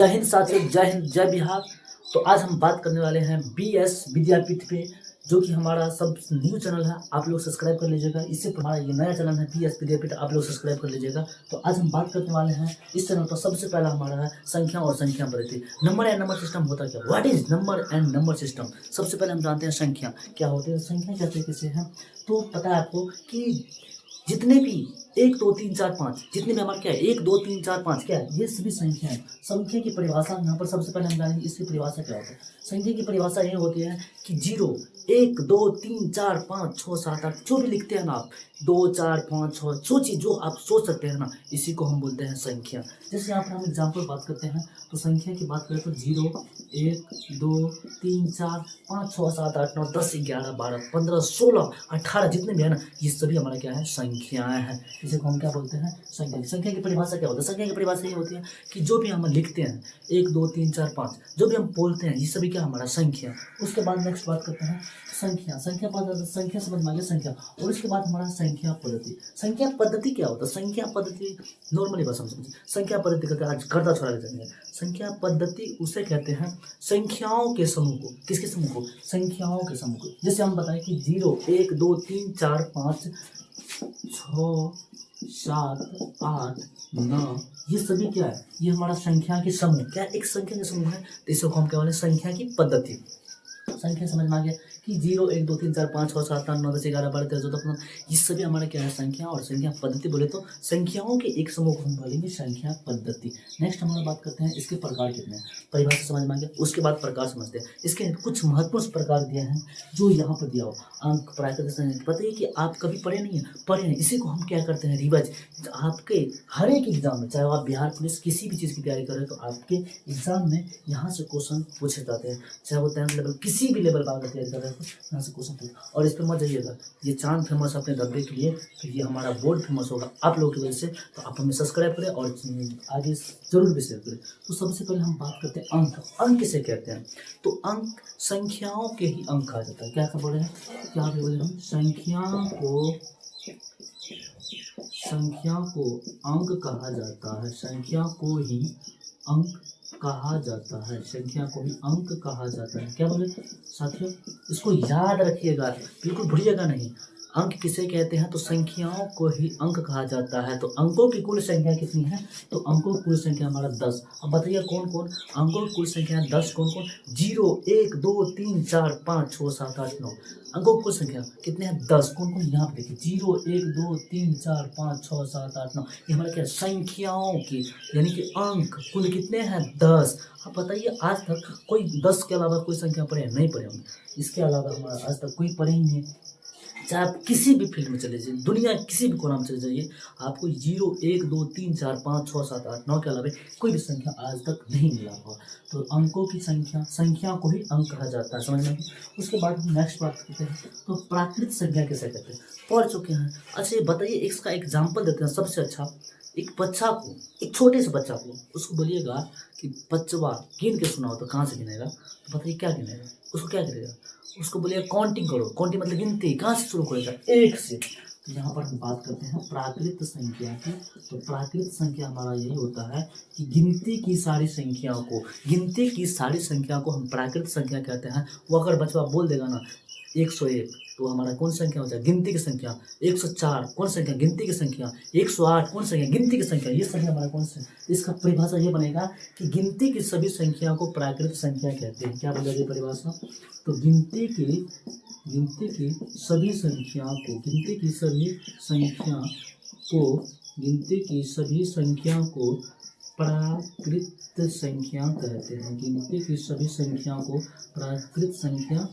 जय हिंद साथियों, जय हिंद, जय बिहार। तो आज हम बात करने वाले हैं बीएस विद्यापीठ पे, जो कि हमारा सब न्यू चैनल है। आप लोग सब्सक्राइब कर लीजिएगा। इससे हमारा ये नया चैनल है बीएस विद्यापीठ, आप लोग सब्सक्राइब कर लीजिएगा। तो आज हम बात करने वाले हैं इस चैनल पर। सबसे पहला हमारा है संख्या और संख्या पद्धति। नंबर एंड नंबर सिस्टम होता क्या, what is number and number system. सबसे पहले हम जानते हैं संख्या क्या होती है। संख्या क्या तरीके से है तो पता है आपको कि जितने भी 1 2 3 4 5 जितने भी हमारे क्या है 1 2 3 4 5 क्या है, ये सभी संख्या है। संख्या की परिभाषा यहाँ पर सबसे पहले हम जानेंगे इसकी परिभाषा क्या होती है। संख्या की परिभाषा ये होती है कि 0 1 2 3 4 5 6 7 8 जो भी लिखते हैं ना आप, 2 4 5 6 जो चीज़ जो आप सोच सकते हैं ना, इसी को हम बोलते हैं संख्या। जैसे यहाँ पर हम एग्जाम्पल बात करते हैं तो संख्या की बात करें तो 0 1 2 3 4 5 6 7 8 9 10 11 12 15 16 18 जितने भी है ना, ये सभी हमारा क्या है, संख्याएं हैं। इसे को हम क्या बोलते हैं, संख्या। संख्या की परिभाषा क्या होती है। संख्या की परिभाषा ये होती है कि जो भी हम लिखते हैं 1 2 3 4 5 जो भी हम बोलते हैं, ये सभी क्या हमारा संख्या। उसके बाद नेक्स्ट बात करते हैं संख्या। संख्या समझ में आ गया, संख्या। और उसके बाद हमारा संख्या पद्धति। संख्या पद्धति क्या होता है। संख्या पद्धति नॉर्मली बात समझिए। संख्या पद्धति कहते हैं, आज करता छोड़ा के जाएंगे। संख्या पद्धति उसे कहते हैं संख्याओं के समूह को। किसके समूह को, संख्याओं के समूह को। जैसे हम बताएं कि 0 1 2 3 4 5 6 7 8 9 ये सभी क्या है, ये हमारा संख्या के समूह। क्या एक संख्या के समूह है, तो इसे हम क्या बोले, संख्या की पद्धति। संख्या समझ में आ गया कि 0 1 2 3 4 5 6 7 8 9 10 11 12 13 14 15 ये सभी हमारा क्या है, संख्या। और संख्या पद्धति बोले तो संख्याओं के एक समूह को हम बोलेंगे संख्या पद्धति। नेक्स्ट हमारा बात करते हैं इसके प्रकार कितने हैं। परिभाषा समझ में आ गया। उसके बाद प्रकार समझते हैं। इसके कुछ महत्वपूर्ण प्रकार दिए हैं जो यहाँ पर दिया हो। अंक, प्राकृतिक संख्या। पता है कि आप कभी पढ़े नहीं है, पढ़े हैं। इसी को हम क्या करते हैं, रिवाइज। आपके हर एक एग्जाम में, चाहे आप बिहार पुलिस किसी भी चीज़ की तैयारी कर रहे हो, तो आपके एग्जाम में यहाँ से क्वेश्चन पूछे जाते हैं। चाहे वो 10th लेवल किसी भी लेवल पर तैयारी कर रहे हो, यहाँ से क्वेश्चन पूछे। और इस पर मत जाइएगा, ये चांद फेमस अपने डब्बे के लिए, तो ये हमारा बोर्ड फेमस होगा आप लोगों की वजह से। तो आप हमें सब्सक्राइब करें और आगे जरूर भी शेयर करें। तो सबसे पहले हम बात करते हैं अंक। अंक किसे कहते हैं, तो अंक संख्याओं के ही अंक कहा जाता है। क्या बोले हैं, क्या बोले हम, संख्या को अंक कहा जाता है। संख्या को ही अंक कहा जाता है। संख्या को ही अंक कहा जाता है। क्या बोले साथियों, इसको याद रखिएगा, बिल्कुल भूलिएगा नहीं। अंक किसे कहते हैं, तो संख्याओं को ही अंक कहा जाता है। तो अंकों की कुल संख्या कितनी है, तो अंकों की कुल संख्या हमारा 10। अब बताइए कौन कौन अंकों की कुल संख्या 10 कौन कौन, 0 1 2 3 4 5 6 7 8 9 अंकों की कुल संख्या कितने हैं, 10। कौन कौन, यहाँ पे देखिए 0 1 2 3 4 5 6 7 8 9 ये हमारा क्या, संख्याओं की, यानी कि अंक कुल कितने हैं, 10। अब बताइए आज तक कोई 10 के अलावा कोई संख्या पढ़े, नहीं पढ़े होंगे। इसके अलावा हमारा आज तक कोई पढ़े ही नहीं। चाहे आप किसी भी फील्ड में चले जाइए, दुनिया किसी भी कोना में चले जाइए, आपको 0 1 2 3 4 5 6 7 8 9 के अलावा कोई भी संख्या आज तक नहीं मिला होगा। तो अंकों की संख्या को ही अंक कहा जाता है, समझ में। उसके बाद हम नेक्स्ट बात करते हैं, तो प्राकृत संख्या किसे कहते हैं, पढ़ चुके हैं। अच्छा ये बताइए, इसका एग्जाम्पल देते हैं सबसे अच्छा। एक बच्चा को, एक छोटे से बच्चा को, उसको बोलिएगा कि बच्चवा गिन के सुनाओ, तो कहाँ से गिनेगा, तो बताइए क्या गिनेगा, उसको क्या करेगा, उसको बोलिए काउंटिंग करो। काउंटिंग मतलब गिनती, कहाँ से शुरू करेगा, 1 से। तो यहाँ पर हम बात करते हैं प्राकृत संख्या की। तो प्राकृत संख्या हमारा यही होता है कि गिनती की सारी संख्या को हम प्राकृत संख्या कहते हैं। वो अगर बच्चा बोल देगा ना 101, तो हमारा कौन संख्या हो जाए, गिनती की संख्या। 104 कौन संख्या, गिनती की संख्या। 108 कौन संख्या, गिनती की संख्या। ये सभी हमारा कौन सा, इसका परिभाषा ये बनेगा कि गिनती की सभी संख्या को प्राकृत संख्या कहते हैं। क्या बोलेगी परिभाषा, तो गिनती की सभी संख्या को प्राकृत संख्या कहते हैं। गिनती की सभी संख्या को प्राकृत संख्या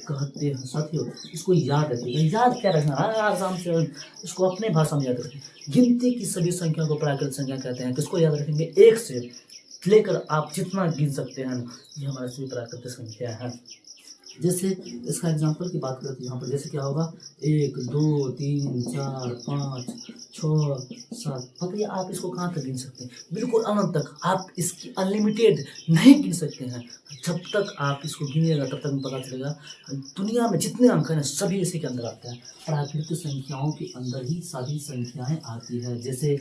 कहते हैं। साथियों इसको याद रखिएगा। याद क्या रखना, आराम से इसको अपने भाषा में याद रखें। गिनती की सभी संख्या को प्राकृत संख्या कहते हैं। किसको याद रखेंगे, 1 से लेकर आप जितना गिन सकते हैं, ये हमारा सभी प्राकृतिक संख्या है। जैसे इसका एग्जाम्पल की बात करें तो यहाँ पर जैसे क्या होगा, 1 2 3 4 5 6 7। बताइए आप इसको कहाँ तक गिन सकते हैं, बिल्कुल अनंत तक। आप इसकी अनलिमिटेड नहीं गिन सकते हैं। जब तक आप इसको गिनिएगा तब तक पता चलेगा दुनिया में जितने अंक हैं सभी इसी के अंदर आते हैं। प्राकृतिक संख्याओं के अंदर ही सभी संख्याएं आती है। जैसे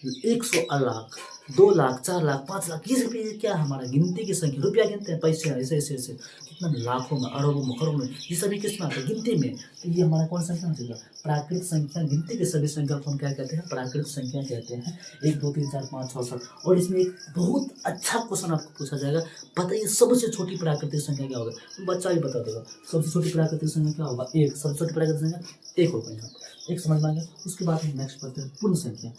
100 लाख, 2 लाख, 4 लाख, 5 लाख, ये सब ये क्या है हमारा गिनती की संख्या, रुपया गिनते हैं, पैसे ऐसे ऐसे ऐसे कितना लाखों में, अरबों में, करोड़ों में, ये सभी किस में आता है गिनती में। तो ये हमारा कौन संख्या हो जाएगा, प्राकृत संख्या। गिनती के सभी संख्या को हम क्या कहते हैं, प्राकृत संख्या कहते हैं। 1 2 3 4 5 6 7। और इसमें एक बहुत अच्छा क्वेश्चन आपको पूछा जाएगा, बताइए सबसे छोटी प्राकृतिक संख्या क्या होगा, तो बच्चा ही बता देगा सबसे छोटी प्राकृतिक संख्या क्या होगा, 1। सबसे छोटी प्राकृतिक संख्या 1 होगा, यहाँ एक समझ में आ गया। उसके बाद हम नेक्स्ट पढ़ते हैं पूर्ण संख्या।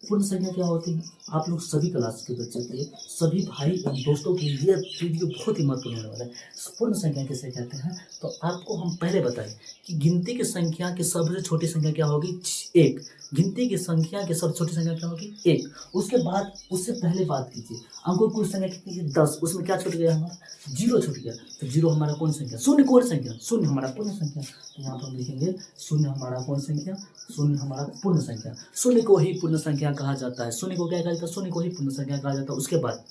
पूर्ण संख्या क्या होती है, आप लोग सभी क्लास के बच्चे के लिए, सभी भाई एवं दोस्तों के लिए वीडियो बहुत ही महत्वपूर्ण होने वाला है। पूर्ण संख्या किसे कहते हैं, तो आपको हम पहले बताएं कि गिनती की संख्या की सबसे छोटी संख्या क्या होगी, 1। गिनती की संख्या की सबसे छोटी संख्या क्या होगी, 1। उसके बाद उससे पहले बात कीजिए, अंकों की कुल संख्या कितनी है, 10। उसमें क्या छूट गया हमारा, 0 छूट गया। तो 0 हमारा कौन संख्या, शून्य कौन संख्या, शून्य हमारा पूर्ण संख्या। तो यहाँ पर हम लिखेंगे शून्य हमारा कौन संख्या, शून्य हमारा पूर्ण संख्या। शून्य को ही पूर्ण संख्या कहा जाता है। शून्य को क्या कहा जाता है, शून्य को ही पूर्ण संख्या कहा जाता है। उसके बाद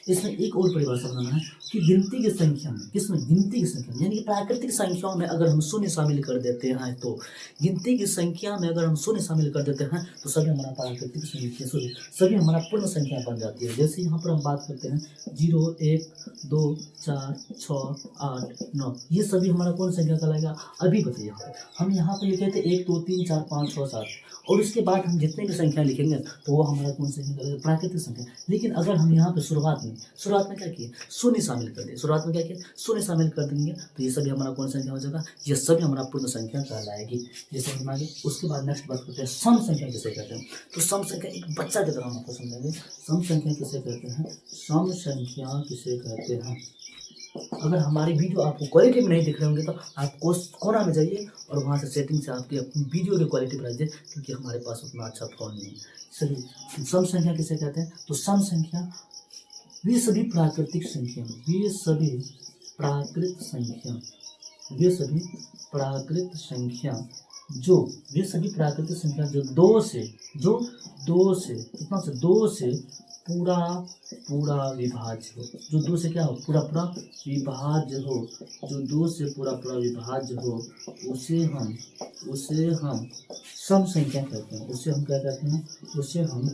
इसमें एक और परिभाषा बनाना है कि गिनती की संख्या में, किसमें, गिनती की संख्या में, यानी कि प्राकृतिक संख्याओं में अगर हम शून्य शामिल कर देते हैं, तो गिनती की संख्या में अगर हम शून्य शामिल कर देते हैं तो सभी हमारा प्राकृतिक संख्या, सभी हमारा पूर्ण संख्या बन जाती है। जैसे यहाँ पर हम बात करते हैं 0 1 2 4 6 8 9, ये सभी हमारा कौन संख्या कहलाएगा, अभी बताइए। हम यहाँ पर लिखे थे 1 2 3 4 5 6 7, और उसके बाद हम जितने भी संख्या लिखेंगे तो वो हमारा कौन संख्या कहलाएगा, प्राकृतिक संख्या। लेकिन अगर हम यहाँ पे शुरुआत में क्या किए, शून्य शामिल कर दिए, शुरुआत में क्या किया, शून्य शामिल कर देंगे तो ये सभी हमारा कौन संख्या हो जाएगा, ये सभी हमारा पूर्ण संख्या कहलाएगी। ये समझ में आ गया। उसके बाद नेक्स्ट बात करते हैं सम संख्या किसे कहते हैं। तो सम संख्या एक बच्चा की तरह हम आपको समझाएंगे, सम संख्या किसे कहते हैं, सम संख्या किसे कहते हैं। अगर हमारी वीडियो आपको क्वालिटी में नहीं दिख रहे होंगे तो आप कोना में जाइए और वहाँ से सेटिंग से आपकी अपनी वीडियो की क्वालिटी बढ़ा दीजिए, क्योंकि हमारे पास उतना अच्छा फोन नहीं है। चलिए सम संख्या किसे कहते हैं, तो सम संख्या वे सभी प्राकृतिक संख्या, वे सभी प्राकृत संख्या, वे सभी प्राकृत संख्या जो, वे सभी प्राकृतिक संख्या जो 2 से कितना से 2 से पूरा विभाज्य हो, जो 2 से क्या हो, पूरा विभाज्य हो, जो 2 से पूरा विभाज्य हो, उसे हम सम संख्या कहते हैं। उसे हम क्या कहते हैं, उसे हम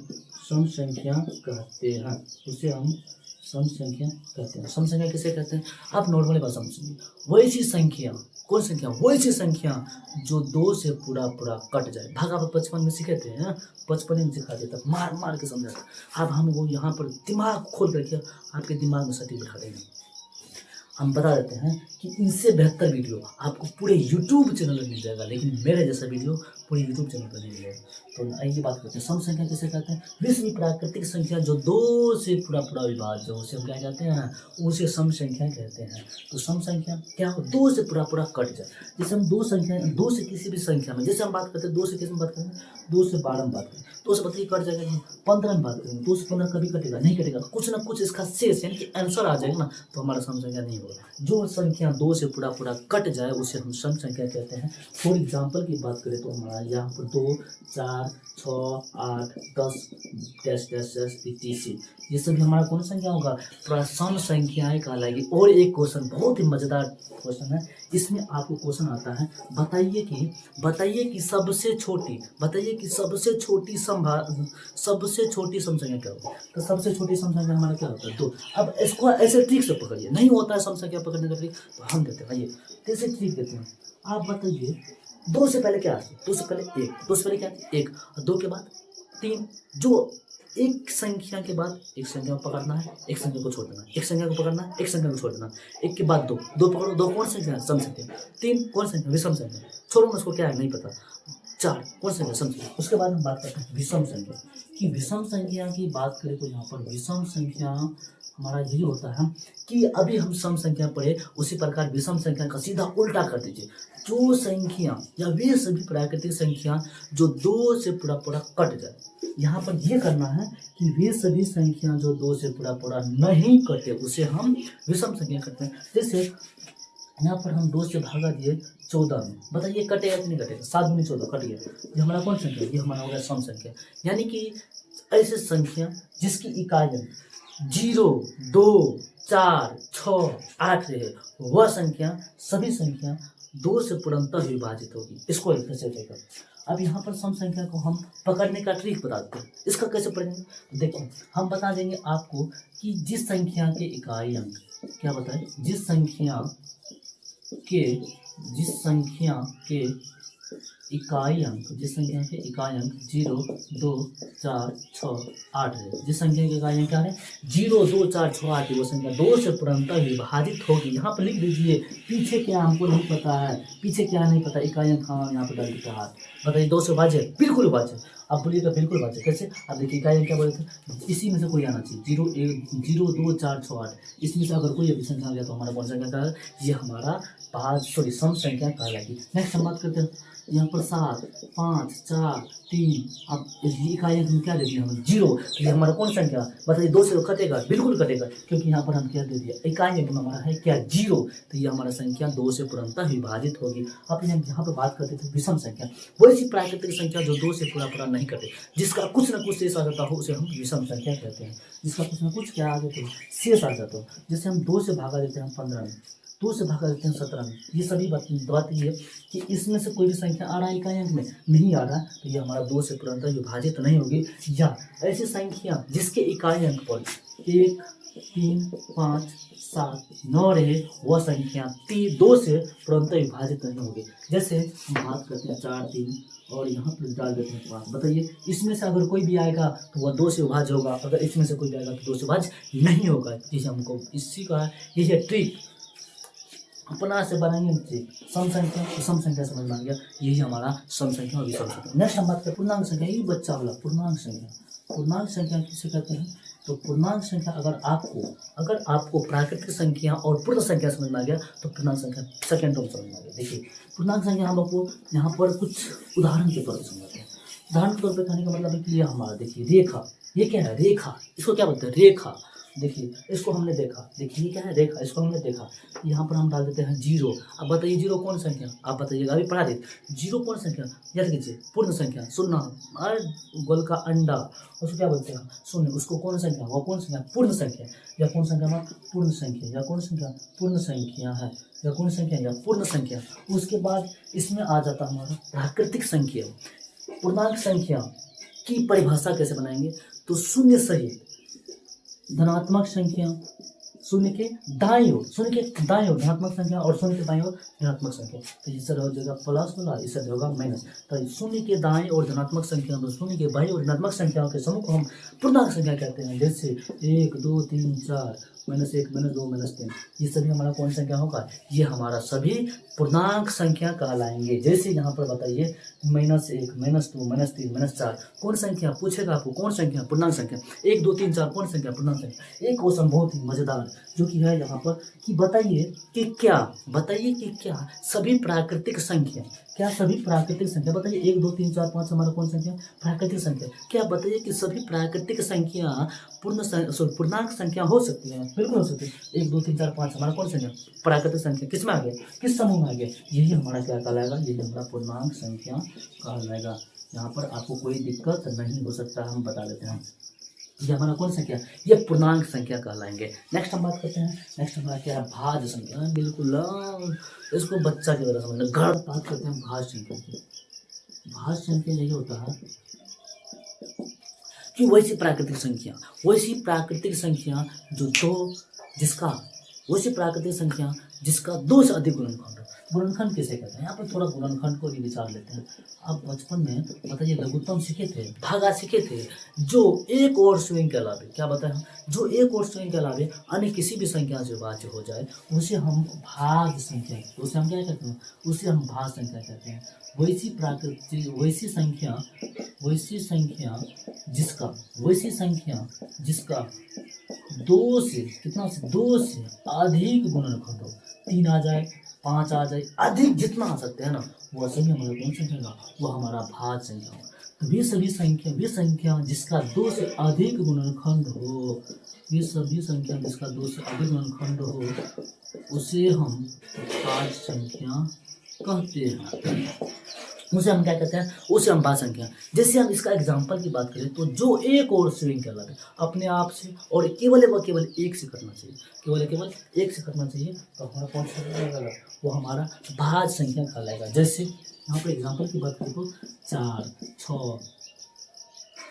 सम संख्या कहते हैं। उसे हम सम संख्या कहते हैं। सम संख्या किसे कहते हैं, आप नॉर्मली बात समझिए, वैसी संख्या, कौन संख्या, वैसी संख्या जो 2 से पूरा कट जाए। भाग आप बचपन में सीखे थे ना, बचपन में सिखा देता, मार के समझाता। अब हम वो यहाँ पर दिमाग खोल करके आपके दिमाग में सटीक बैठा देंगे। हम बता देते हैं कि इनसे बेहतर वीडियो आपको पूरे YouTube चैनल में मिल जाएगा, लेकिन मेरे जैसा वीडियो पूरे YouTube चैनल पर नहीं मिलेगा। तो आइए बात करते हैं सम संख्या किसे कहते हैं। विश्व प्राकृतिक संख्या जो 2 से पूरा विभाज्य हो, उसे हम क्या कहते हैं, उसे सम संख्या कहते हैं। तो सम संख्या क्या हो, 2 से पूरा कट जाए। जैसे हम 2 से किसी भी संख्या में, जैसे हम बात करते हैं 2 से किस में बात करें, 2 से 12 में बात करें, 2 से बताइए कट जाएगा, 15 में बात करेंगे, 2 से 15 कभी कटेगा नहीं, कटेगा कुछ ना कुछ इसका शेष यानी कि आंसर आ जाएगा ना, तो हमारा सम संख्या नहीं होगा। जो संख्या 2 से पूरा कट जाए उसे हम सम संख्या कहते हैं। फॉर एग्जाम्पल की बात करें तो हमारा यहाँ पर 2 4 6 8 10 डैश etc, ये सभी हमारा कौन संख्या होगा, सम संख्याएं कहलाएगी। और एक क्वेश्चन बहुत ही मजेदार क्वेश्चन है, इसमें आपको क्वेश्चन आता है, बताइए कि सबसे छोटी सम संख्या क्या होगी। तो सबसे छोटी सम संख्या हमारा क्या होता है, 2। अब इसको ऐसे ट्रिक से पकड़िए, नहीं होता है सम संख्या पकड़ने का ट्रिक, तो हम देते हैं, आइए कैसे ट्रिक देते हैं। आप बताइए 2 से पहले क्या आता है, 2 से पहले 1, 2 से पहले क्या आता है 1, और 2 के बाद 3, जो एक संख्या के बाद एक संख्या को पकड़ना है, एक संख्या को छोड़ देना, एक संख्या को पकड़ना है, एक संख्या को छोड़ देना, एक के बाद 2 पकड़ो, 2 कौन संख्या है, सम संख्या, 3 कौन संख्या, विषम संख्या, छोड़ो उसको क्या है नहीं पता, 4 कौन संख्या, सम संख्या। उसके बाद हम बात करते हैं विषम संख्या की। विषम संख्या की बात करें तो यहाँ पर विषम संख्या हमारा यही होता है कि अभी हम सम संख्या पढ़े, उसी प्रकार विषम संख्या का सीधा उल्टा कर दीजिए। जो संख्या या वे सभी प्राकृतिक संख्या जो 2 से पूरा कट जाए, यहाँ पर ये करना है कि वे सभी संख्या जो 2 से पूरा नहीं कटे उसे हम विषम संख्या करते हैं। जैसे यहाँ पर हम 2 से भागा दिए 14 में, बताइए कटेगा कि नहीं कटेगा, 7 दूनी 14 कट गया, ये हमारा कौन संख्या है, ये हमारा हो गया सम संख्या। यानी कि ऐसे संख्या जिसकी इकाइयाँ 0 2 4 6 8 रहे, वह संख्या सभी संख्या 2 से पूर्णतः विभाजित होगी। इसको एक कैसे देखें। अब यहाँ पर सम संख्या को हम पकड़ने का ट्रिक बता देते हैं। इसका कैसे पढ़ेंगे, देखो हम बता देंगे आपको कि जिस संख्या के इकाई अंक, क्या बताएं, जिस संख्या के इकाई अंक 0, 2, 4, 6, 8 है। जिस संख्या के इकाई अंक क्या है, 0, 2, 4, 6, 8 वो संख्या 2 से पूर्णतः विभाजित होगी। यहाँ पर लिख दीजिए, पीछे क्या हमको नहीं पता है, पीछे क्या नहीं पता, इकाई अंक हाँ यहाँ पर डाल देते हाथ, बताइए 2 से विभाज्य, बिल्कुल विभाज्य। आप बोलिएगा बिल्कुल विभाज्य कैसे, आप देखिए इकाई अंक क्या बोले थे, इसी में से कोई आना चाहिए, 0, 0, 2, 4, 6, 8, इसमें से अगर कोई अभी संख्या आ गया तो हमारा कौन संख्या का, ये हमारा सम संख्या कहलाएगी। नेक्स्ट हम बात करते हैं यहाँ पर 7, 5, 4, 3, अब इकाई अंक में क्या दे दिया हमें, 0, तो ये हमारा कौन संख्या, बताइए 2 से कटेगा, बिल्कुल कटेगा, क्योंकि यहाँ पर हम क्या दे दिया, इकाई अंक में हमारा है क्या, 0, तो ये हमारा संख्या 2 से पूर्णतः विभाजित होगी। अब यहाँ पर बात करते थे विषम संख्या, वो ऐसी प्राकृतिक संख्या जो 2 से पूरा नहीं कटे, जिसका कुछ न कुछ शेष आ जाता हो उसे हम विषम संख्या कहते हैं। जिसका कुछ न कुछ क्या आ जाता है, शेष आ जाता हो, जैसे हम 2 से भागा देते हैं 15 में, 2 से भागा देते हैं 17 में, ये सभी बात ये कि इसमें से कोई भी संख्या आ रहा है इकाई अंक में, नहीं आ रहा, तो ये हमारा 2 से पूर्णतः विभाजित नहीं होगी। या ऐसी संख्या जिसके इकाई अंक पर 1, 3, 5, 7, 9 रहे, वह संख्या 2 से पूर्णतः विभाजित नहीं होगी। जैसे हम बात करते हैं 4, 3 और यहाँ पर डाल देते हैं 5, बताइए इसमें से अगर कोई भी आएगा तो वह 2 से विभाज्य होगा, अगर इसमें से कोई भी आएगा तो 2 से विभाज्य नहीं होगा। जिसे हमको इसी का यही है ट्रिक, अपना से बनाएंगे सम संख्या, तो सम संख्या समझ में आ गया, यही हमारा सम संख्या और विषम संख्या। नेक्स्ट हम बात करें पूर्णांक संख्या, ये बच्चा वाला पूर्णांक संख्या। पूर्णांक संख्या किसे कहते हैं, तो पूर्णांक संख्या अगर आपको प्राकृतिक संख्या और पूर्ण संख्या समझ में आ गया तो पूर्णांक संख्या सेकेंड टर्म समझ में आ गया। देखिए पूर्णांक संख्या हम आपको यहाँ पर कुछ उदाहरण के तौर पर समझाते हैं। उदाहरण के तौर पर कहने का मतलब है कि ये हमारा देखिए रेखा, ये क्या है, रेखा, इसको क्या बोलते हैं, रेखा। देखिए इसको हमने देखा, देखिए ये क्या है, रेखा, इसको हमने देखा, यहाँ पर हम डाल देते हैं 0। अब बताइए 0 कौन संख्या, आप बताइएगा, अभी पढ़ा दे, 0 कौन संख्या, याद कीजिए पूर्ण संख्या, शून्य गोल का अंडा, उसको क्या बोलते हैं, शून्य, उसको कौन संख्या, वो कौन संख्या, पूर्ण संख्या, या कौन संख्या में पूर्ण संख्या, या कौन संख्या पूर्ण संख्या है, या कौन संख्या या पूर्ण संख्या। उसके बाद इसमें आ जाता हमारा प्राकृतिक संख्या। पूर्णांक संख्या की परिभाषा कैसे बनाएंगे, तो शून्य सहित धनात्मक संख्या, शून्य के दाईं ओर धनात्मक संख्या और शून्य के दाईं ओर ऋणात्मक संख्या, तो इससे हो जाएगा प्लस वाला, इससे होगा माइनस। तो शून्य के दाईं ओर धनात्मक संख्या, तो शून्य के बाईं ओर ऋणात्मक संख्याओं के समूह को हम पूर्णांक संख्या कहते हैं। जैसे 1, 2, 3, 4, -1, -2, -3, ये सभी हमारा कौन संख्या होगा, ये हमारा सभी पूर्णांक संख्या कहलाएंगे। जैसे यहाँ पर बताइए -1, -2, -3, -4 कौन संख्या, पूछेगा आपको कौन संख्या, पूर्णांक संख्या। 1, 2, 3, 4 कौन संख्या, पूर्णांक संख्या। एक क्वेश्चन बहुत ही मजेदार जो कि है यहाँ पर कि बताइए कि क्या सभी प्राकृतिक संख्या, क्या सभी प्राकृतिक संख्या, बताइए 1, 2, 3, 4, 5 हमारा कौन संख्या, प्राकृतिक संख्या। क्या बताइए कि सभी प्राकृतिक संख्या पूर्णांक संख्या हो सकती है, बिल्कुल हो सकती है। 1, 2, 3, 4, 5 हमारा कौन संख्या, प्राकृतिक संख्या, किस में आ गया, किस समूह में आ गया, यही हमारा क्या कहलाएगा, यही हमारा पूर्णांक संख्या कहलाएगा। यहाँ पर आपको कोई दिक्कत नहीं हो सकता, हम बता देते हैं, ये हमारा कौन संख्या, ये पूर्णांक संख्या कहलाएंगे। नेक्स्ट हम बात करते हैं, नेक्स्ट हमारा क्या है, भाज्य संख्या। बिल्कुल इसको बच्चा की तरह समझना, घर बात करते हैं भाज्य संख्या की। भाज्य संख्या यही होता है कि वैसी प्राकृतिक संख्या जिसका 2 से अधिक गुणनखंड हो। गुणनखंड किसे कहते हैं, यहाँ पर थोड़ा गुणनखंड को भी विचार लेते हैं। आप बचपन में बताइए लघुत्तम सीखे थे, भागा सीखे थे, जो एक और स्वयं के अलावे, क्या बताएं, जो एक और स्वयं के अलावे अन्य किसी भी संख्या से विभाज्य हो जाए उसे हम भाज्य संख्या, उसे हम क्या कहते हैं, उसे हम भाज्य संख्या कहते हैं। वैसी संख्या जिसका 2 से अधिक गुणनखंड हो, 3 आ जाए, 5 आ जाए, अधिक जितना आ सकते हैं ना, वह सभी हमारा कौन संख्या होगा, वह हमारा भाज्य संख्या होगा। तो वे संख्या जिसका 2 से अधिक गुणनखंड हो, उसे हम भाज्य संख्या कहते हैं। उसे हम क्या कहते हैं, उसे हम भाज्य संख्या। जैसे हम इसका एग्जाम्पल की बात करें तो जो एक और स्विंग कहलाता है अपने आप से और केवल व केवल एक से करना चाहिए, केवल एक से करना चाहिए, तो हमारा कौन सा कहलाएगा, वो हमारा भाज्य संख्या कहलाएगा। जैसे यहाँ पर एग्जाम्पल की बात करें तो 4, 6,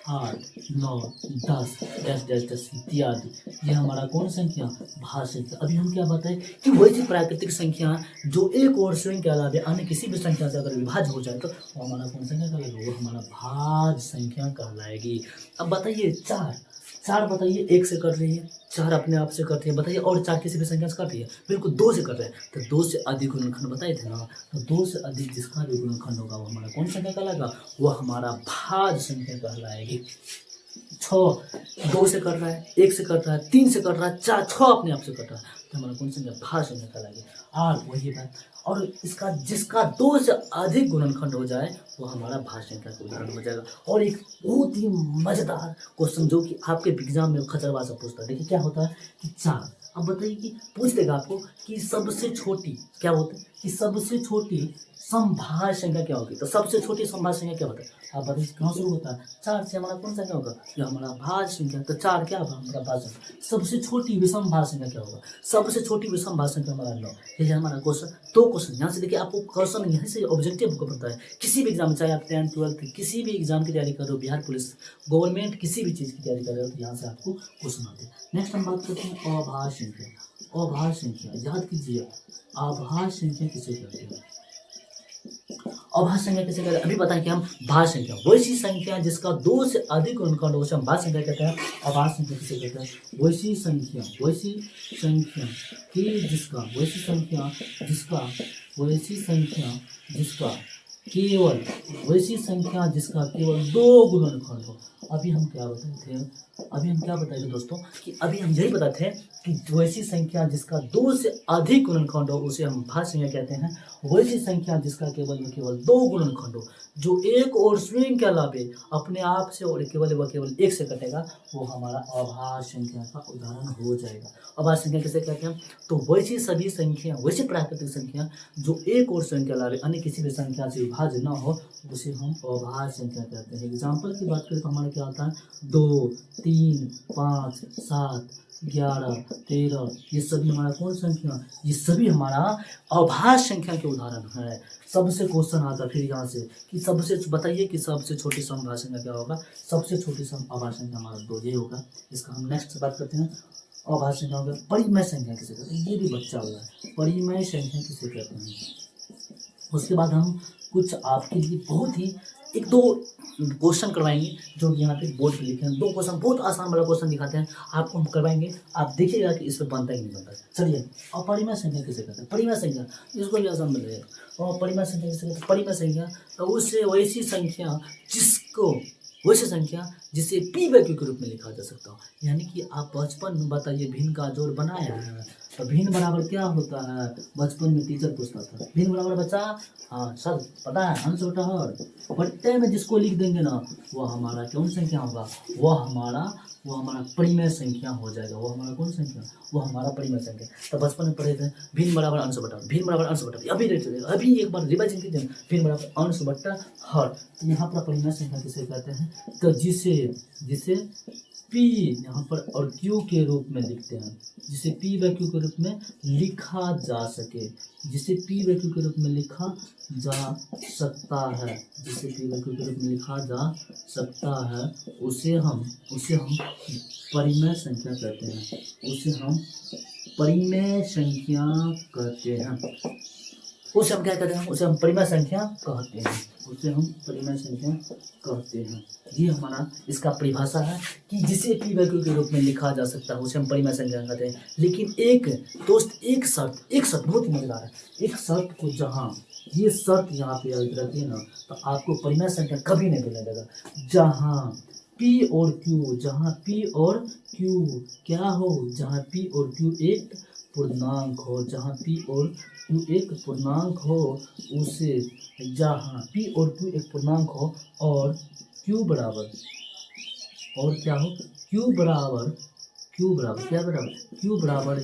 8, 9, 10 डैश डैश डैश इत्यादि, ये हमारा कौन संख्या, भाज्य संख्या। अभी हम क्या बताएं कि वही प्राकृतिक संख्या जो एक और स्वयं के अलावा अन्य किसी भी संख्या से अगर विभाज्य हो जाए तो वो हमारा कौन संख्या कहलाएगा, वो हमारा भाज्य संख्या कहलाएगी। अब बताइए 4 बताइए एक से कर रही है, 4 अपने आप से करती है, बताइए, और 4 किसी भी संख्या से कर रही है, बिल्कुल 2 से कर रहे हैं, तो 2 से अधिक गुणनखंड बताए थे ना, तो 2 से अधिक जिसका भी गुणनखंड होगा वो हमारा कौन संख्या कहलाएगा, वो हमारा भाज्य संख्या कहलाएगी। 6 2 से कर रहा है, 1 से कर रहा है, 3 से कर रहा है, 4 6 अपने आप से कर रहा है, तो हमारा कौन संख्या, भाज्य संख्या कहलाएगी। 8 वही बात, और इसका जिसका 2 से अधिक गुणनखंड हो जाए वो हमारा भाज्य संख्या का उदाहरण हो जाएगा। और एक बहुत ही मजेदार क्वेश्चन जो कि आपके एग्जाम में खतरवाद से पूछता है, देखिए क्या होता है कि 4, अब बताइए कि पूछ देगा आपको कि सबसे छोटी क्या होता है, कि सबसे छोटी समभाज्य संख्या क्या होगी, तो सबसे छोटी समभाज्य संख्या क्या होता है, आप बताइए कहाँ शुरू होता है, 4 से हमारा कौन संख्या होगा, ये हमारा भाज्य संख्या, तो 4 क्या होगा हमारा भाज्य संख्या। सबसे छोटी विषम भाज्य संख्या क्या होगा, सबसे छोटी विषम भाज्य संख्या हमारा 9। ये हमारा क्वेश्चन, 2 क्वेश्चन यहाँ से देखिए, आपको क्वेश्चन यहाँ से ऑब्जेक्टिव को पता है, किसी भी एग्जाम, चाहे आप 10th 12th किसी भी एग्जाम की तैयारी कर रहे हो, बिहार पुलिस, गवर्नमेंट किसी भी चीज़ की तैयारी कर रहे हो, तो यहाँ से आपको क्वेश्चन आते हैं। नेक्स्ट हम बात करते हैं अभाज्य संख्या। अभाज्य संख्या याद कीजिए, अभाज्य संख्या किसे कहते हैं, अभाज्य संख्या किसे कहते हैं, अभी बताएं कि हम भाज्य संख्या वैसी संख्या जिसका 2 से अधिक गुणनखंड हो उसे हम भाज्य संख्या कहते हैं। अभाज्य संख्या किसे कहते हैं, वैसी संख्या की जिसका केवल 2 गुणनखंड हो। अभी हम क्या बताए थे दोस्तों, कि अभी हम यही बताते हैं कि वैसी संख्या जिसका 2 से अधिक गुणनखंड हो उसे हम भाज्य संख्या कहते हैं। वैसी संख्या जिसका केवल 2 गुणनखंड हो, जो एक और स्वयं के अलावे अपने आप से और केवल एक से कटेगा, वो हमारा अभाज्य संख्या का उदाहरण हो जाएगा। अभाज्य संख्या किसे कहते हैं, तो वैसी सभी संख्या, वैसी प्राकृतिक संख्या जो एक और स्वयं के अलावे अन्य किसी भी संख्या से विभाज्य न हो उसे हम अभाज्य संख्या कहते हैं। एग्जाम्पल की बात करें तो हमारा क्या होता है, 2, 3, 5, 7, 11, 13, ये सभी हमारा कौन संख्या, ये सभी हमारा अभाज्य संख्या के उदाहरण है। सबसे क्वेश्चन आता फिर यहाँ से कि सबसे बताइए कि सबसे छोटी समभाज्य संख्या क्या होगा, सबसे छोटी अभाज्य संख्या हमारा 2 ये होगा। इसका हम नेक्स्ट बात करते हैं। अभाज्य संख्या होगा परिमेय संख्या किसे कहते हैं, ये भी बच्चा होगा, परिमेय संख्या किसे कहते हैं। उसके बाद हम कुछ आपके लिए बहुत ही 1-2 क्वेश्चन करवाएंगे जो कि यहाँ पे बोर्ड पे लिखे हैं। 2 क्वेश्चन बहुत आसान वाला क्वेश्चन दिखाते हैं आपको, हम करवाएंगे, आप देखिएगा कि इस पर बनता है कि नहीं बनता। चलिए, और परिमेय संख्या किसे कहते हैं, परिमेय संख्या इसको भी आसान मिलेगा। और परिमेय संख्या किसे कहते हैं, परिमेय संख्या तो उससे वैसी संख्या जिसे p वैल्यू के रूप में लिखा जा सकता हो। यानी कि आप बचपन में बताइए भिन्न का जोड़ बनाया है, तो भिन्न बराबर क्या होता है, बचपन में टीचर पूछता था भिन्न बराबर बच्चा, हाँ सर पता है, अंश बटा हर, बट्टे में जिसको लिख देंगे ना वो हमारा कौन संख्या होगा, वो हमारा परिमेय संख्या हो जाएगा। वो हमारा कौन संख्या, वो हमारा परिमेय संख्या। तो बचपन में पढ़े थे भिन्न बराबर अंश बटा, अभी एक बार रिवाइज कीजिए, भिन्न बराबर अंश बटा हर। तो यहाँ पर परिमेय संख्या किसे कहते हैं, तो जिसे p यहाँ पर और q के रूप में लिखते हैं, जिसे p व q के रूप में लिखा जा सके, जिसे p व q के रूप में लिखा जा सकता है, जिसे p व q के रूप में लिखा जा सकता है, उसे हम परिमेय संख्या कहते हैं। उसे हम परिमेय संख्या कहते हैं। उसे हम क्या कहते हैं, उसे हम परिमेय संख्या कहते हैं। उसे हम परिमेय संख्या कहते हैं। ये हमारा इसका परिभाषा है कि जिसे p व q के रूप में लिखा जा सकता है उसे हम परिमेय संख्या कहते हैं। लेकिन एक दोस्त एक शर्त बहुत ही मजेदार है। एक शर्त को जहाँ ये शर्त यहाँ पे याद रखिए ना, तो आपको परिमेय संख्या कभी नहीं मिलने लगा। जहाँ p और q क्या हो, जहाँ p और q एक पूर्णांक हो, जहाँ p और q एक पूर्णांक हो, उसे जहाँ p और q एक पूर्णांक हो और q बराबर और क्या हो, q बराबर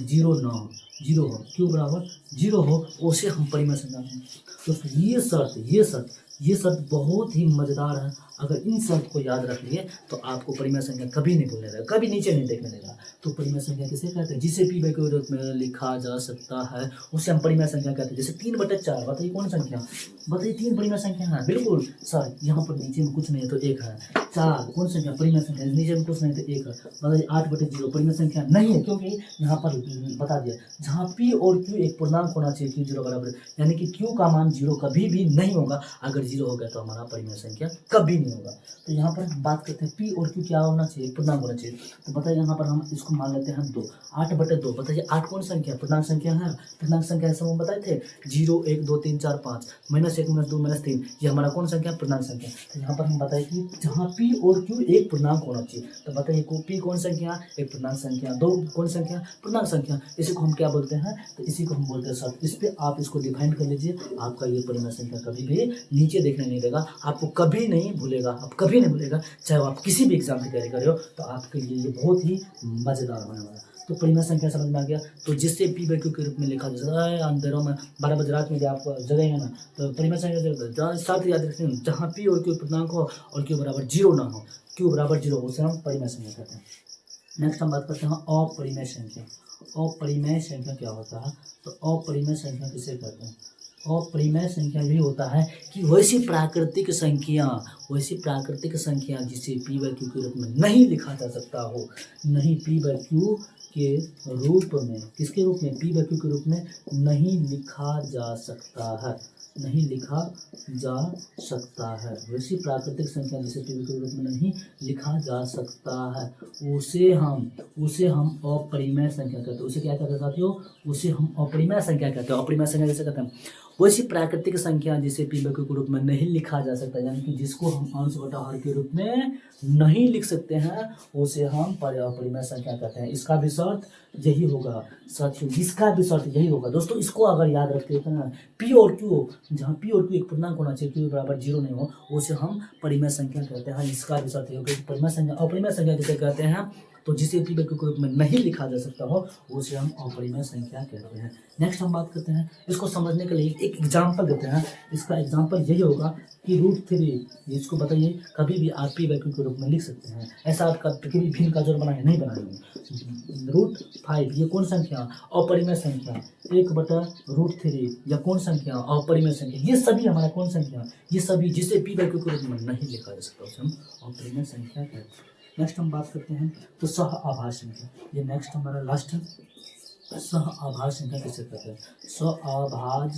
0 न हो, 0 हो, q बराबर 0 हो, उसे हम परिमेय संख्या कहते हैं। तो ये शर्त ये शब्द बहुत ही मज़ेदार है। अगर इन शब्द को याद रख लिए तो आपको परिमेय संख्या कभी नहीं भूलने देगा, कभी नीचे नहीं देखने देगा। तो परिमेय संख्या किसे कहते हैं? जिसे पी के रूप में लिखा जा सकता है उसे हम परिमेय संख्या कहते हैं। जैसे 3/4, बताइए कौन संख्या? बताइए 3 परिमेय संख्या है। बिल्कुल सर, यहाँ पर नीचे में कुछ नहीं है तो 1 है। 4 कौन संख्या? परिमेय संख्या, नीचे में कुछ नहीं तो 1 है। बताइए 8/0 परिमेय संख्या नहीं है, क्योंकि यहाँ पर बता दिया जहाँ पी और क्यू एक पूर्णांक होना चाहिए, क्यू 0 बराबर, यानी कि क्यू का मान 0 कभी भी नहीं होगा। अगर 0 हो गया तो हमारा परिमेय संख्या कभी नहीं होगा। तो यहाँ पर हम बात करते हैं पी और क्यू क्या होना चाहिए? पूर्णांक होना चाहिए। तो बताइए यहाँ पर हम इसको मान लेते हैं 2, 8/2। बताइए 8 कौन संख्या? पूर्णांक संख्या है। पूर्णांक संख्या ऐसे हम बताए थे 0, 1, 2, 3, 4, 5, -1, -2, -3, ये हमारा कौन संख्या? पूर्णांक संख्या। तो यहाँ पर हम बताए कि जहाँ पी और क्यू एक पूर्णांक होना चाहिए। तो बताइए पी कौन संख्या? एक पूर्णांक संख्या। 2 कौन संख्या? पूर्णांक संख्या। इसी को हम क्या बोलते हैं? तो इसी को हम बोलते हैं शब्द। इस पर आप इसको डिफाइन कर लीजिए, आपका ये परिमेय संख्या कभी भी नीचे देखने नहीं देगा, आपको कभी नहीं भूलेगा, आप कभी नहीं भूलेगा। चाहे आप किसी भी एग्जाम की तैयारी कर रहे हो तो आपके लिए ये बहुत ही मजेदार होने वाला है। तो परिमेय संख्या समझ में आ गया। तो जिससे पी बाई क्यू के रूप में लिखा जा सकता है। अंधेरों में 12 बजे रात में जब आप जगह ना, तो परिमेय संख्या साथ याद रखते हैं, जहाँ पी और क्यू पूर्णांक हो और क्यू बराबर 0 ना हो, क्यू बराबर 0 उसे हम परिमेय संख्या कहते हैं। नेक्स्ट हम बात करते हैं अपरिमेय संख्या। अपरिमेय संख्या क्या होता है? तो अपरिमेय संख्या किसे कहते हैं? अपरिमेय संख्या यही होता है कि वैसी प्राकृतिक संख्या जिसे पी बाई क्यू के रूप में नहीं लिखा जा सकता हो, नहीं पी बाई क्यू के रूप में, किसके रूप में? पी बाई क्यू के रूप में नहीं लिखा जा सकता है, नहीं लिखा जा सकता है। वैसी प्राकृतिक संख्या जिसे पी बाई क्यू के रूप में नहीं लिखा जा सकता है उसे हम अपरिमेय संख्या कहते हैं। उसे क्या कहते हैं साथियों? उसे हम अपरिमेय संख्या कहते हैं। अपरिमेय संख्या जैसे कहते हैं वैसी प्राकृतिक संख्या जिसे पी बाई क्यू के रूप में नहीं लिखा जा सकता, यानी कि जिसको हम अंश बटा हर के रूप में नहीं लिख सकते हैं, उसे हम अपरिमेय संख्या कहते हैं। इसका भी शर्त यही होगा साथियों, इसका भी शर्त यही होगा दोस्तों। इसको अगर याद रखते हैं ना, पी और क्यू, जहाँ पी और क्यू एक पूर्णांक होना चाहिए, क्यू बराबर 0 नहीं हो, उसे हम परिमेय संख्या कहते हैं। इसका भी शर्त होगा कि परिमेय संख्या, अपरिमेय संख्या जिसे कहते हैं, तो जिसे पी बाई क्यू के रूप में नहीं लिखा जा सकता हो उसे हम अपरिमेय संख्या कहते हैं। नेक्स्ट हम बात करते हैं, इसको समझने के लिए एक एग्जाम्पल देते हैं। इसका एग्जाम्पल यही होगा कि √3, इसको बताइए कभी भी आप पी बाई क्यू के रूप में लिख सकते हैं। ऐसा आपका कभी भिन्न का जोड़ बनाए नहीं बनाएंगे। √5 ये कौन संख्या? अपरिमेय संख्या। 1/√3 या कौन संख्या? अपरिमेय संख्या। ये सभी हमारा कौन संख्या? ये सभी जिसे पी बाई क्यू के रूप में नहीं लिखा जा सकता उसे हम अपरिमेय संख्या कहते हैं। नेक्स्ट हम बात करते हैं तो सह आभाज्य संख्या। ये नेक्स्ट हमारा लास्ट है। सह आभाज्य संख्या किसे कहते हैं? सह आभाज्य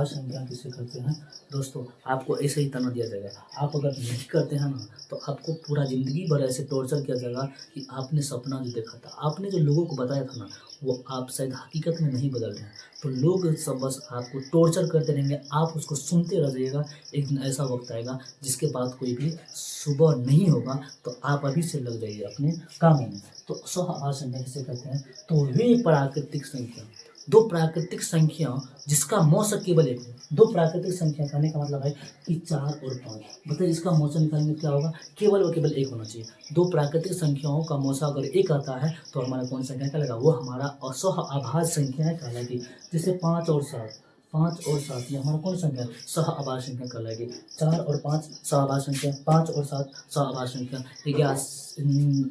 संख्या किसे कहते हैं? दोस्तों आपको ऐसे ही तना दिया जाएगा, आप अगर नहीं करते हैं ना तो आपको पूरा जिंदगी भर ऐसे टॉर्चर किया जाएगा कि आपने सपना जो देखा था, आपने जो लोगों को बताया था ना, वो आप शायद हकीकत में नहीं बदल रहे हैं। तो लोग सब बस आपको टॉर्चर करते रहेंगे, आप उसको सुनते रह जाइएगा। एक दिन ऐसा वक्त आएगा जिसके बाद कोई भी सुबह नहीं होगा, तो आप अभी से लग जाइए अपने कामों में। तो सह आभाज्य संख्या किसे कहते हैं? तो वे प्राकृतिक संख्या, दो प्राकृतिक संख्या जिसका मौसम केवल एक है। दो प्राकृतिक संख्या कहने का मतलब है कि 4 और 5। बताइए इसका मौसम निकालने में क्या होगा? केवल और केवल एक होना चाहिए। दो प्राकृतिक संख्याओं का मौसम अगर एक आता है तो हमारा कौन संख्या कहलाएगा? वो हमारा असह आभाज्य संख्या कहलाएगी। जैसे 5 और 7 ये हमारा कौन संख्या है? सह आभाज्य संख्या कहलाएगी। 4 और 5 सह आभाज्य संख्या, 5 और 7 सह आभाज्य संख्या,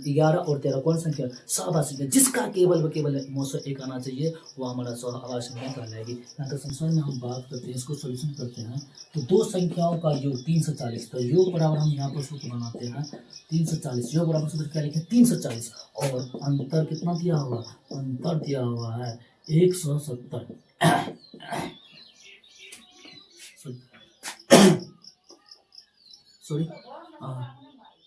11 और 13 कौन संख्या? सह आभाज्य संख्या। जिसका केवल व केवल मौसम एक आना चाहिए वो हमारा सह आभाज्य संख्या कहलाएगी। यहाँ तक संसार में हम बात करते हैं, इसको सोल्यूशन करते हैं। तो दो संख्याओं का योग 340, तो योग बराबर हम यहाँ पर सूत्र बनाते हैं 340। योग बराबर सूत्र क्या लिखे? 340। और अंतर कितना दिया हुआ? अंतर दिया हुआ है 170। सॉरी,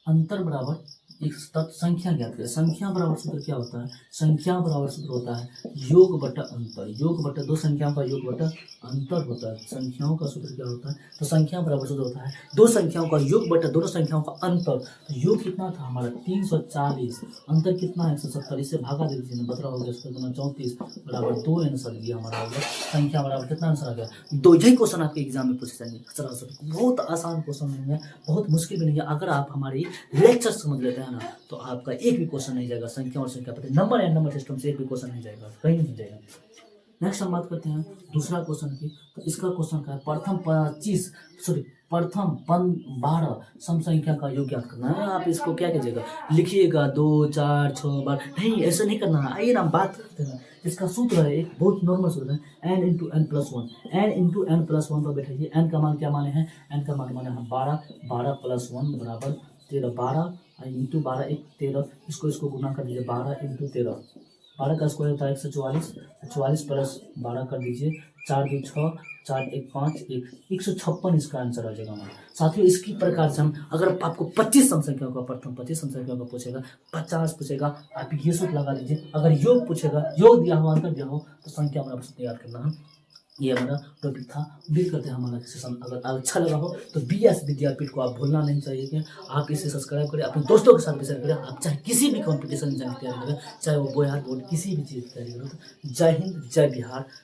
अंतर बराबर एक संख्या ज्ञात करें। संख्या बराबर सूत्र क्या होता है? संख्या बराबर सूत्र होता है योग बटा अंतर। योग बटा दो संख्याओं का योग बटा अंतर होता है। संख्याओं का सूत्र क्या होता है? तो संख्या बराबर सूत्र होता है दो संख्याओं का योग बटा दोनों संख्याओं का अंतर। तो योग कितना था हमारा? 340, अंतर कितना है? 170। इसे भागा दे दीजिए, 12 हो गया, 34 बराबर 2 आंसर ये हमारा होगा। संख्या बराबर कितना आंसर आ गया? 2। यही क्वेश्चन आपके एग्जाम में पूछे जाएंगे सरासर। बहुत आसान क्वेश्चन नहीं है, बहुत मुश्किल भी नहीं है। अगर आप हमारी लेक्चर समझ लेते हैं ना तो आपका एक भी क्वेश्चन नहीं जाएगा। संख्या और संख्या पता नंबर एंड नंबर सिस्टम से एक भी क्वेश्चन नहीं जाएगा, कहीं नहीं जाएगा। नेक्स्ट हम बात करते हैं दूसरा क्वेश्चन की। तो इसका क्वेश्चन का है प्रथम 12 सम संख्या का योग ज्ञात करना है। आप इसको क्या कीजिएगा, लिखिएगा 2 4 6 बार, नहीं ऐसा नहीं करना है। आइए ना हम बात करते हैं। इसका सूत्र है, एक बहुत नॉर्मल सूत्र है, n into N plus one. n into N plus one पर बैठाइए। n का मान क्या माने हैं, n का मान माने हैं 12, 12 प्लस 1 बराबर 13, 12 इंटू 12 एक 13, इसको गुना कर दीजिए, 12 इंटू 13, 12 का स्क्वायर होता है 144, 44 प्लस 12 कर दीजिए, 4 2 6, 4 1 5 1, 156 इसका आंसर आ जाएगा हमारा। साथियों इसी प्रकार से हम, अगर आपको 25 सम संख्याओं का प्रथम 25 सम संख्याओं का पूछेगा, 50 पूछेगा, आप ये सूत्र लगा लीजिए। अगर योग पूछेगा, योग दिया हो, अंतर दिया हो, तो संख्या हमारा बस याद करना है। ये हमारा टॉपिक था। उम्मीद करते हैं हमारा सेशन अगर अच्छा लगा हो तो BS विद्यापीठ को आप भूलना नहीं चाहिए कि आप इसे सब्सक्राइब करें, अपने दोस्तों के साथ भी शेयर करें। आप चाहे किसी भी कॉम्पिटिशन एग्जाम की तैयारी करें, चाहे वो बोया बोर्ड किसी भी चीज़ की तैयारी करें। तो जय हिंद, जय बिहार।